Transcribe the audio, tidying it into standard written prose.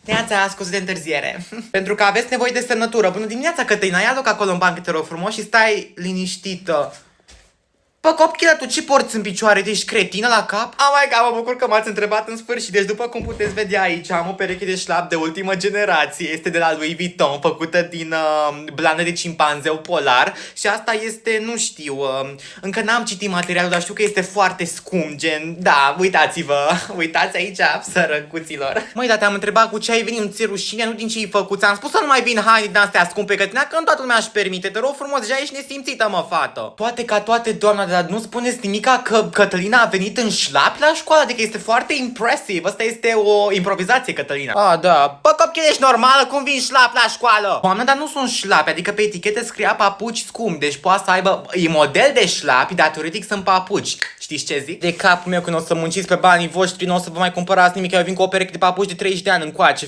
Neața, scuze de întârziere. Pentru că aveți nevoie de semnătură. Bună dimineața, Cătălina, ia loc acolo în bancă, te rog frumos, și stai liniștită. Bă, copchilă, tu ce porți în picioare? Tu ești cretină la cap? Oh my god, mă bucur că m-ați întrebat în sfârșit. Deci după cum puteți vedea aici, am o pereche de șlap de ultimă generație. Este de la Louis Vuitton, făcută din blană de cimpanzeu polar. Și asta este, nu știu, încă n-am citit materialul, dar știu că este foarte scump, gen. Da, uitați-vă, uitați aici, sărăcuților. Măi, dar te-am întrebat cu ce ai venit, nu ți-e rușine, nu din ce ai făcut. Ți-am spus să nu mai vin haine din astea scumpe, Cătina, că nu toată lumea își permite. Te rog frumos, deja ești nesimțită, mă, fată. Toate ca toate, doamna, dar nu spuneți nimica că Cătălina a venit în șlapi la școală, adică este foarte impresiv. Asta este o improvizație, Cătălina. Ah, da. Bă, copil, ești normală? Cum vin șlapi la școală? Doamna, dar nu sunt șlapi, adică pe etichete scria papuci scumpi, deci poate să aibă, e model de șlapi, dar teoretic sunt papuci. Știți ce zic? De capul meu, când o să munciți pe banii voștri, nu o să vă mai cumpărați nimic, eu vin cu o pereche de papuci de 30 de ani încoace.